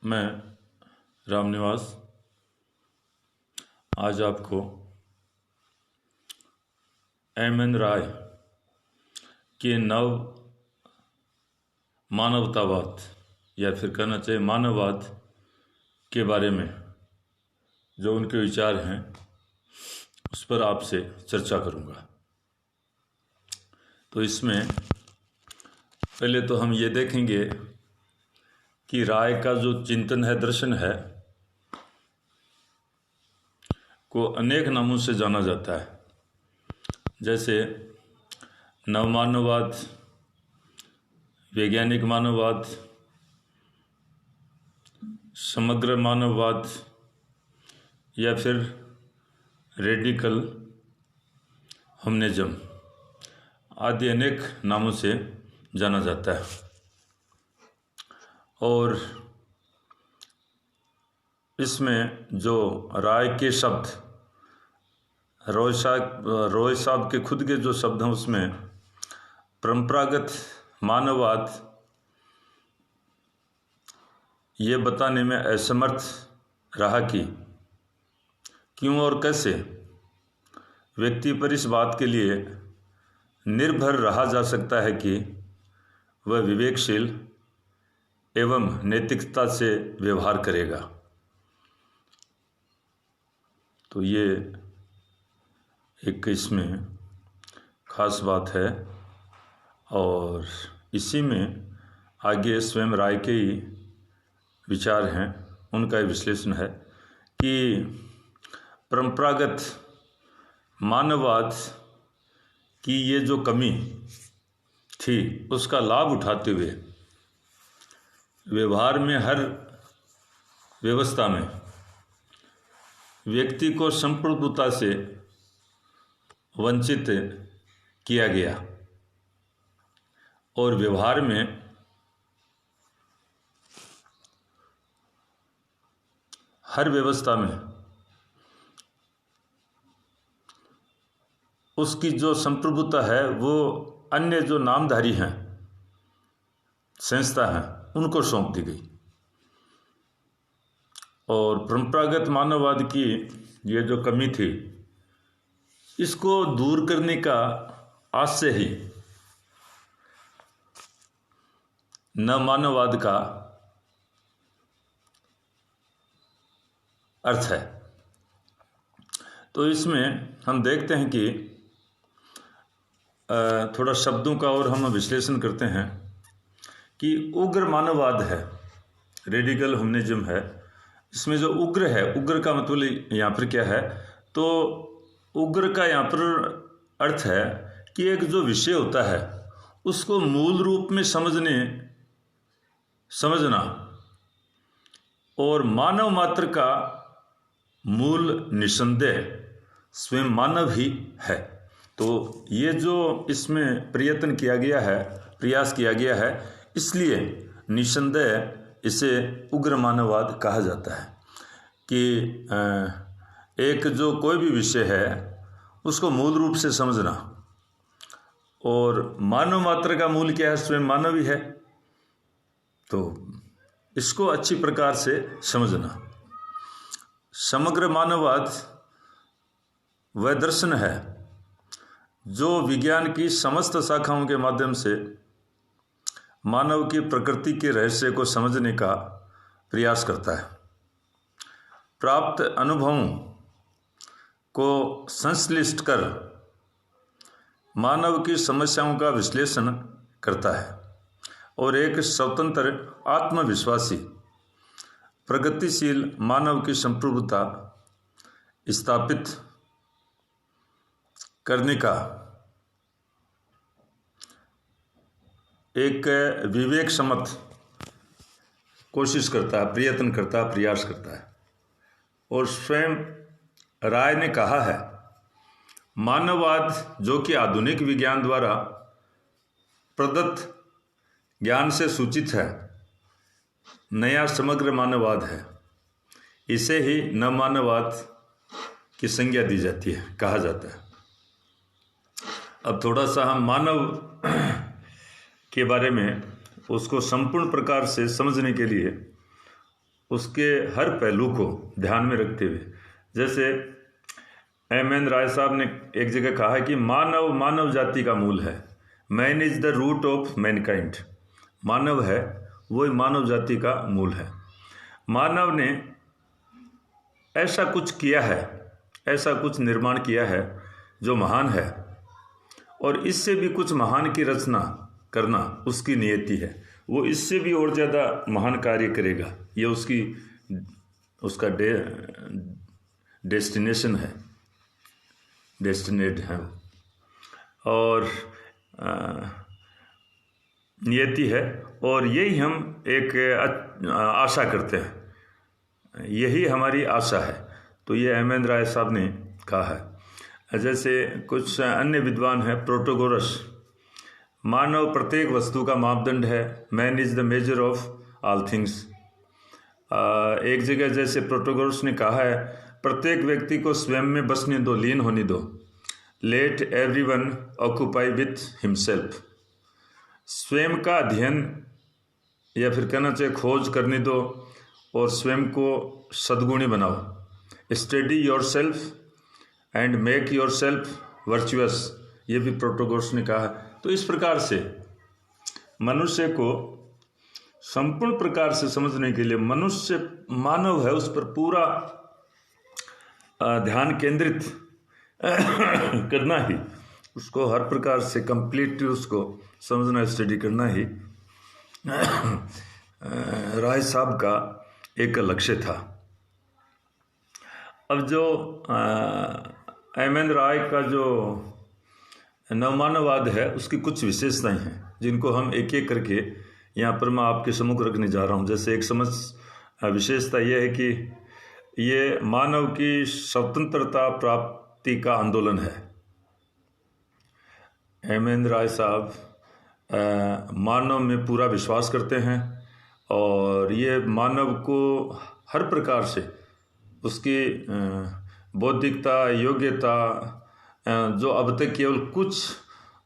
मैं रामनिवास आज आपको एम.एन. राय के नव मानवतावाद या फिर कहना चाहिए मानववाद के बारे में जो उनके विचार हैं उस पर आपसे चर्चा करूंगा। तो इसमें पहले तो हम ये देखेंगे कि राय का जो चिंतन है, दर्शन है, को अनेक नामों से जाना जाता है, जैसे नवमानववाद, वैज्ञानिक मानववाद, समग्र मानववाद या फिर रेडिकल ह्यूमनिज्म आदि अनेक नामों से जाना जाता है। और इसमें जो राय के शब्द, रॉय साहब के खुद के जो शब्द हैं उसमें परंपरागत मानववाद ये बताने में असमर्थ रहा कि क्यों और कैसे व्यक्ति पर इस बात के लिए निर्भर रहा जा सकता है कि वह विवेकशील एवं नैतिकता से व्यवहार करेगा। तो ये एक इसमें खास बात है और इसी में आगे स्वयं राय के ही विचार हैं, उनका विश्लेषण है कि परंपरागत मानववाद की ये जो कमी थी उसका लाभ उठाते हुए व्यवहार में हर व्यवस्था में व्यक्ति को संप्रभुता से वंचित किया गया और व्यवहार में हर व्यवस्था में उसकी जो संप्रभुता है वो अन्य जो नामधारी हैं, संस्था हैं, उनको सौंप दी गई। और परंपरागत मानववाद की ये जो कमी थी इसको दूर करने का आज से ही न मानववाद का अर्थ है। तो इसमें हम देखते हैं कि थोड़ा शब्दों का और हम विश्लेषण करते हैं कि उग्र मानववाद है, रेडिकल ह्यूमनिज्म है। इसमें जो उग्र है, उग्र का मतलब यहाँ पर क्या है, तो उग्र का यहाँ पर अर्थ है कि एक जो विषय होता है उसको मूल रूप में समझना और मानव मात्र का मूल निसंदेह स्वयं मानव ही है। तो ये जो इसमें प्रयास किया गया है, इसलिए निसंदेह इसे उग्र मानववाद कहा जाता है कि एक जो कोई भी विषय है उसको मूल रूप से समझना और मानव मात्र का मूल क्या है, स्वयं मानव ही है। तो इसको अच्छी प्रकार से समझना। समग्र मानववाद वह दर्शन है जो विज्ञान की समस्त शाखाओं के माध्यम से मानव की प्रकृति के रहस्य को समझने का प्रयास करता है, प्राप्त अनुभवों को संश्लिष्ट कर मानव की समस्याओं का विश्लेषण करता है और एक स्वतंत्र, आत्मविश्वासी, प्रगतिशील मानव की संप्रभुता स्थापित करने का एक विवेक सम्मत कोशिश करता है, प्रयत्न करता है, प्रयास करता है। और स्वयं राय ने कहा है, मानववाद जो कि आधुनिक विज्ञान द्वारा प्रदत्त ज्ञान से सूचित है, नया समग्र मानववाद है। इसे ही नवमानववाद की संज्ञा दी जाती है, कहा जाता है। अब थोड़ा सा हम मानव के बारे में उसको संपूर्ण प्रकार से समझने के लिए उसके हर पहलू को ध्यान में रखते हुए, जैसे एम.एन. राय साहब ने एक जगह कहा है कि मानव मानव जाति का मूल है, man is the root of mankind. मानव है वो मानव जाति का मूल है। मानव ने ऐसा कुछ किया है, ऐसा कुछ निर्माण किया है जो महान है, और इससे भी कुछ महान की रचना करना उसकी नियति है। वो इससे भी और ज़्यादा महान कार्य करेगा, ये उसका डेस्टिनेशन है, डेस्टिनेट है और नियति है। और यही हम एक आशा करते हैं, यही हमारी आशा है। तो ये एम.एन. राय साहब ने कहा है। जैसे कुछ अन्य विद्वान हैं, प्रोटोगोरस, मानव प्रत्येक वस्तु का मापदंड है, man is the measure of all things. एक जगह जैसे प्रोटोगोरस ने कहा है, प्रत्येक व्यक्ति को स्वयं में बसने दो, लीन होने दो, late everyone occupy with himself. स्वयं का अध्ययन या फिर कहना चाहिए खोज करने दो और स्वयं को सद्गुणी बनाओ। Study your self and make your self virtuous, ये भी प्रोटोगोरस ने कहा है। तो इस प्रकार से मनुष्य को संपूर्ण प्रकार से समझने के लिए मनुष्य मानव है, उस पर पूरा ध्यान केंद्रित करना ही, उसको हर प्रकार से कंप्लीटली उसको समझना, स्टडी करना ही राय साहब का एक लक्ष्य था। अब जो एम.एन. राय का जो नवमानववाद है उसकी कुछ विशेषताएं हैं जिनको हम एक एक करके यहाँ पर मैं आपके सम्मुख रखने जा रहा हूँ। जैसे एक विशेषता यह है कि ये मानव की स्वतंत्रता प्राप्ति का आंदोलन है। एम.एन. राय साहब मानव में पूरा विश्वास करते हैं और ये मानव को हर प्रकार से उसकी बौद्धिकता, योग्यता, जो अब तक केवल कुछ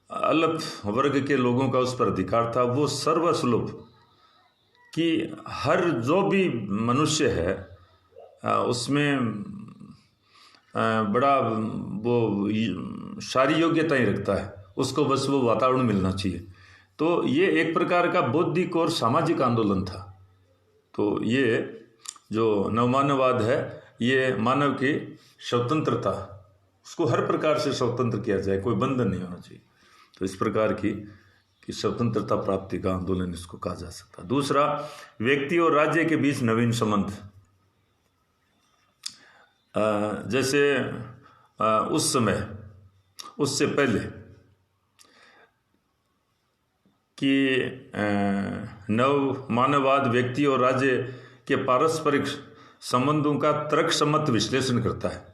अलग वर्ग के लोगों का उस पर अधिकार था, वो सर्वसुलभ कि हर जो भी मनुष्य है उसमें बड़ा वो सारी योग्यताएं रखता है, उसको बस वो वातावरण मिलना चाहिए। तो ये एक प्रकार का बौद्धिक और सामाजिक आंदोलन था। तो ये जो नवमानववाद है, ये मानव की स्वतंत्रता, उसको हर प्रकार से स्वतंत्र किया जाए, कोई बंधन नहीं होना चाहिए। तो इस प्रकार की स्वतंत्रता प्राप्ति का आंदोलन इसको कहा जा सकता है। दूसरा, व्यक्ति और राज्य के बीच नवीन संबंध। जैसे उस समय, उससे पहले कि नव मानववाद व्यक्ति और राज्य के पारस्परिक संबंधों का तर्कसम्मत विश्लेषण करता है।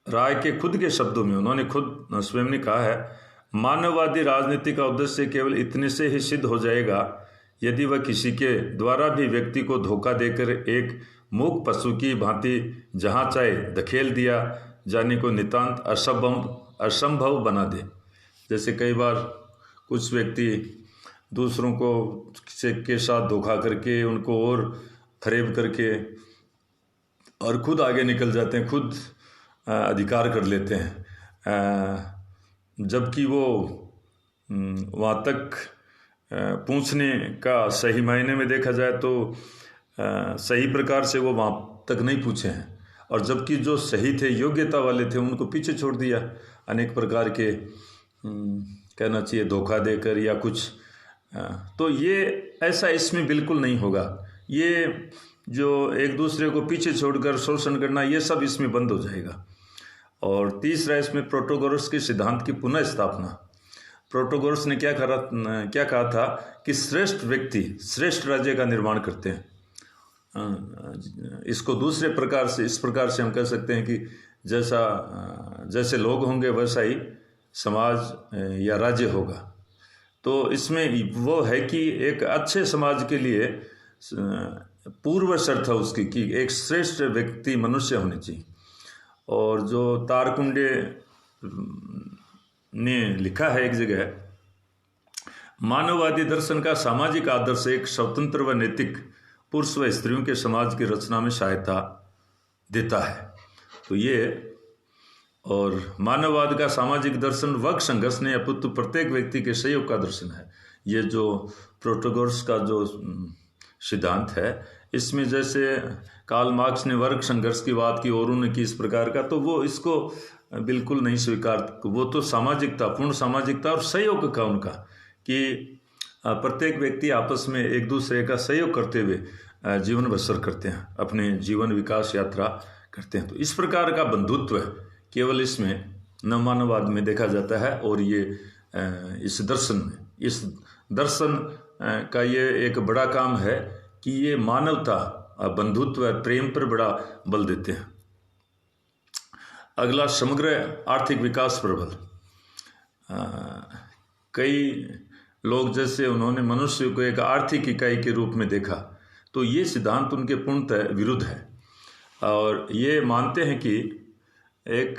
राय के खुद के शब्दों में उन्होंने खुद स्वयं ने कहा है, मानववादी राजनीति का उद्देश्य केवल इतने से ही सिद्ध हो जाएगा यदि वह किसी के द्वारा भी व्यक्ति को धोखा देकर एक मूक पशु की भांति जहाँ चाहे धकेल दिया जाने को नितांत असंभव बना दे। जैसे कई बार कुछ व्यक्ति दूसरों को के साथ धोखा करके, उनको और फरेब करके और खुद आगे निकल जाते हैं, खुद अधिकार कर लेते हैं, जबकि वो वहाँ तक पहुँचने का सही मायने में देखा जाए तो सही प्रकार से वो वहाँ तक नहीं पहुँचे हैं, और जबकि जो सही थे, योग्यता वाले थे, उनको पीछे छोड़ दिया अनेक प्रकार के कहना चाहिए धोखा देकर या कुछ। तो ये ऐसा इसमें बिल्कुल नहीं होगा। ये जो एक दूसरे को पीछे छोड़कर शोषण करना, ये सब इसमें बंद हो जाएगा। और तीसरा, इसमें प्रोटोगोरस के सिद्धांत की पुनः स्थापना। प्रोटोगोरस ने क्या कहा था कि श्रेष्ठ व्यक्ति श्रेष्ठ राज्य का निर्माण करते हैं। इसको दूसरे प्रकार से, इस प्रकार से हम कह सकते हैं कि जैसे लोग होंगे वैसा ही समाज या राज्य होगा। तो इसमें वो है कि एक अच्छे समाज के लिए पूर्व शर्त है उसकी कि एक श्रेष्ठ व्यक्ति मनुष्य होने चाहिए। और जो तारकुंडे ने लिखा है एक जगह, मानववादी दर्शन का सामाजिक आदर्श एक स्वतंत्र व नैतिक पुरुष व स्त्रियों के समाज की रचना में सहायता देता है। तो ये और मानववाद का सामाजिक दर्शन वर्ग संघर्ष ने अपितु प्रत्येक व्यक्ति के सहयोग का दर्शन है। ये जो प्रोटोगोर्स का जो सिद्धांत है, इसमें जैसे कार्ल मार्क्स ने वर्ग संघर्ष की बात की और उन्होंने की इस प्रकार का, तो वो इसको बिल्कुल नहीं स्वीकार। वो तो सामाजिकता, पूर्ण सामाजिकता और सहयोग का उनका, कि प्रत्येक व्यक्ति आपस में एक दूसरे का सहयोग करते हुए जीवन बसर करते हैं, अपने जीवन विकास यात्रा करते हैं। तो इस प्रकार का बंधुत्व केवल इसमें नवमानववाद में देखा जाता है। और ये इस दर्शन का ये एक बड़ा काम है कि ये मानवता, बंधुत्व, प्रेम पर बड़ा बल देते हैं। अगला, समग्र आर्थिक विकास पर बल। कई लोग जैसे उन्होंने मनुष्य को एक आर्थिक इकाई के रूप में देखा, तो ये सिद्धांत उनके पूर्णतः विरुद्ध है। और ये मानते हैं कि एक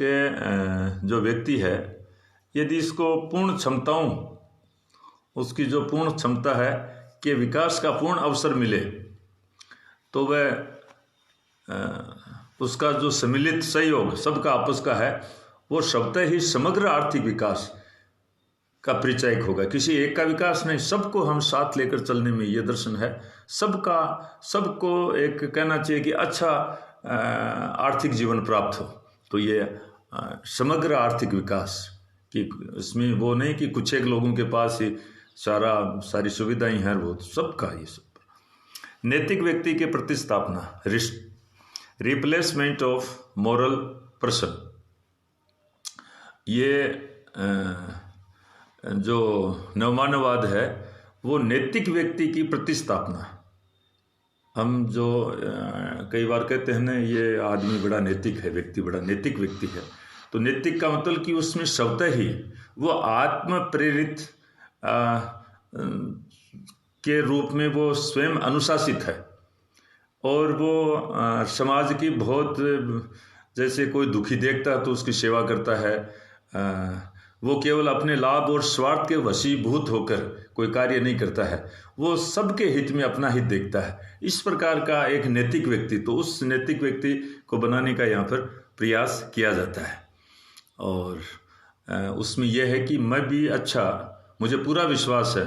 जो व्यक्ति है, यदि इसको पूर्ण क्षमताओं, उसकी जो पूर्ण क्षमता है कि विकास का पूर्ण अवसर मिले, तो वह उसका जो सम्मिलित सहयोग सबका आपस का है, वो स्वतः ही समग्र आर्थिक विकास का परिचायक होगा। किसी एक का विकास नहीं, सबको हम साथ लेकर चलने में ये दर्शन है। सबको एक कहना चाहिए कि अच्छा आर्थिक जीवन प्राप्त हो। तो ये समग्र आर्थिक विकास कि इसमें वो नहीं कि कुछ एक लोगों के पास ही सारी सुविधाएं हैं, वो सबका ये सब। नैतिक व्यक्ति के प्रतिस्थापना, रिप्लेसमेंट ऑफ मॉरल पर्सन। ये जो नवमानववाद है वो नैतिक व्यक्ति की प्रतिस्थापना। हम जो कई बार कहते हैं ना, ये आदमी बड़ा नैतिक है, व्यक्ति बड़ा नैतिक व्यक्ति है, तो नैतिक का मतलब कि उसमें स्वतः ही वो आत्म प्रेरित के रूप में वो स्वयं अनुशासित है। और वो समाज की बहुत, जैसे कोई दुखी देखता है तो उसकी सेवा करता है। वो केवल अपने लाभ और स्वार्थ के वशीभूत होकर कोई कार्य नहीं करता है, वो सबके हित में अपना हित देखता है। इस प्रकार का एक नैतिक व्यक्ति, तो उस नैतिक व्यक्ति को बनाने का यहाँ पर प्रयास किया जाता है। और उसमें यह है कि मैं भी अच्छा, मुझे पूरा विश्वास है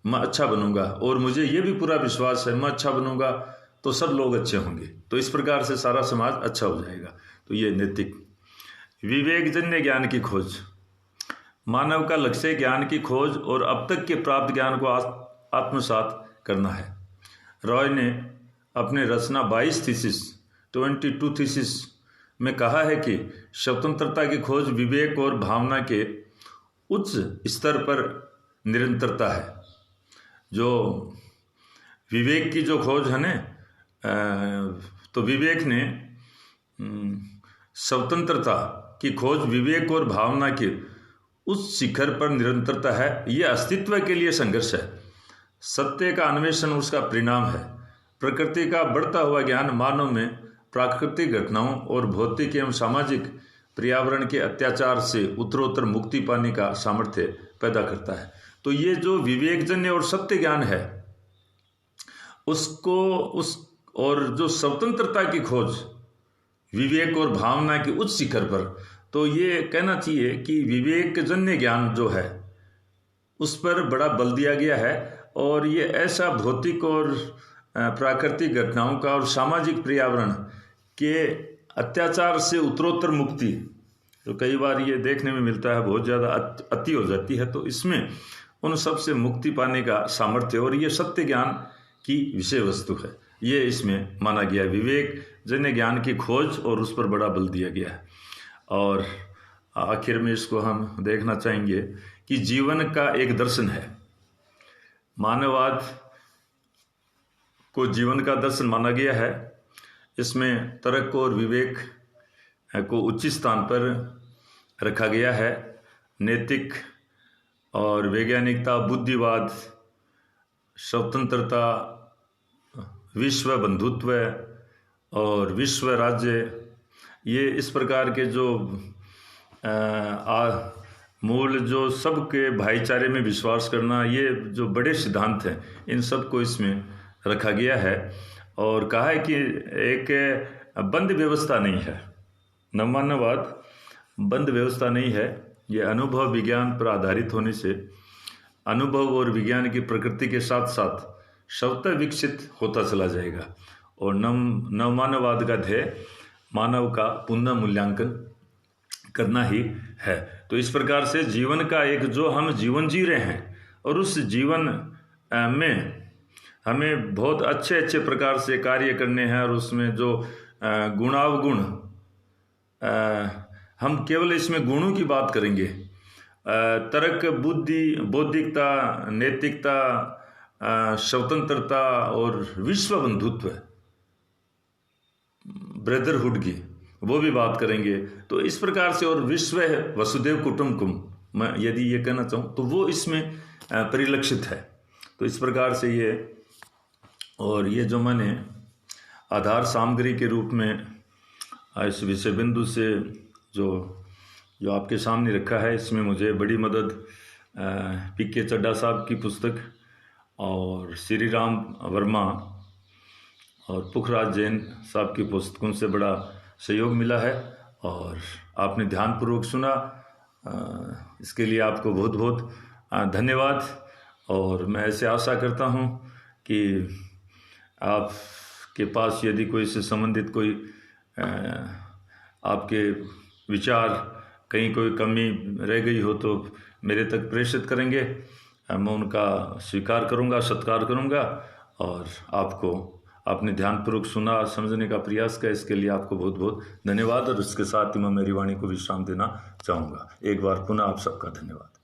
मैं अच्छा बनूंगा, और मुझे ये भी पूरा विश्वास है मैं अच्छा बनूंगा तो सब लोग अच्छे होंगे, तो इस प्रकार से सारा समाज अच्छा हो जाएगा। तो ये नैतिक। विवेकजन्य ज्ञान की खोज। मानव का लक्ष्य ज्ञान की खोज और अब तक के प्राप्त ज्ञान को आत्मसात करना है। रॉय ने अपने रचना 22 थीसिस में कहा है कि स्वतंत्रता की खोज विवेक और भावना के उच्च स्तर पर निरंतरता है। जो विवेक की जो खोज है ना, तो विवेक ने स्वतंत्रता की खोज विवेक और भावना के उस शिखर पर निरंतरता है। यह अस्तित्व के लिए संघर्ष है। सत्य का अन्वेषण उसका परिणाम है। प्रकृति का बढ़ता हुआ ज्ञान मानव में प्राकृतिक घटनाओं और भौतिक एवं सामाजिक पर्यावरण के अत्याचार से उत्तरोत्तर मुक्ति पाने का सामर्थ्य पैदा करता है। तो ये जो विवेकजन्य और सत्य ज्ञान है उसको और जो स्वतंत्रता की खोज विवेक और भावना के उच्च शिखर पर, तो ये कहना चाहिए कि विवेकजन्य ज्ञान जो है उस पर बड़ा बल दिया गया है। और ये ऐसा भौतिक और प्राकृतिक घटनाओं का और सामाजिक पर्यावरण के अत्याचार से उत्तरोत्तर मुक्ति, तो कई बार ये देखने में मिलता है बहुत ज़्यादा अति हो जाती है, तो इसमें उन सब से मुक्ति पाने का सामर्थ्य और ये सत्य ज्ञान की विषय वस्तु है, ये इसमें माना गया है। विवेक जन्य ज्ञान की खोज और उस पर बड़ा बल दिया गया है। और आखिर में इसको हम देखना चाहेंगे कि जीवन का एक दर्शन है। मानववाद को जीवन का दर्शन माना गया है। इसमें तर्क और विवेक को उच्च स्थान पर रखा गया है। नैतिक और वैज्ञानिकता, बुद्धिवाद, स्वतंत्रता, विश्व बंधुत्व और विश्व राज्य, ये इस प्रकार के जो मूल जो सबके भाईचारे में विश्वास करना, ये जो बड़े सिद्धांत हैं, इन सब को इसमें रखा गया है। और कहा है कि एक बंद व्यवस्था नहीं है, नवमानववाद बंद व्यवस्था नहीं है। ये अनुभव विज्ञान पर आधारित होने से अनुभव और विज्ञान की प्रकृति के साथ साथ स्वतः विकसित होता चला जाएगा। और नवमानववाद का ध्येय मानव का पुनः मूल्यांकन करना ही है। तो इस प्रकार से जीवन का एक जो हम जीवन जी रहे हैं, और उस जीवन में हमें बहुत अच्छे अच्छे प्रकार से कार्य करने हैं, और उसमें जो गुणावगुण, हम केवल इसमें गुणों की बात करेंगे, तर्क, बुद्धि, बौद्धिकता, नैतिकता, स्वतंत्रता और विश्व बंधुत्व, ब्रदरहुड की वो भी बात करेंगे। तो इस प्रकार से, और विश्व है वसुदेव कुटुंबकम, मैं यदि ये कहना चाहूँ तो वो इसमें परिलक्षित है। तो इस प्रकार से ये, और ये जो मैंने आधार सामग्री के रूप में इस विषय बिंदु से जो आपके सामने रखा है, इसमें मुझे बड़ी मदद पी.के. चड्ढा साहब की पुस्तक और श्री राम वर्मा और पुखराज जैन साहब की पुस्तकों से बड़ा सहयोग मिला है। और आपने ध्यानपूर्वक सुना, इसके लिए आपको बहुत बहुत धन्यवाद। और मैं ऐसे आशा करता हूँ कि आपके पास यदि कोई से संबंधित कोई आपके विचार, कहीं कोई कमी रह गई हो तो मेरे तक प्रेषित करेंगे, मैं उनका स्वीकार करूंगा, सत्कार करूंगा। और आपको आपने ध्यानपूर्वक सुना, समझने का प्रयास किया, इसके लिए आपको बहुत बहुत धन्यवाद। और इसके साथ ही मैं मेरी वाणी को विश्राम देना चाहूँगा। एक बार पुनः आप सबका धन्यवाद।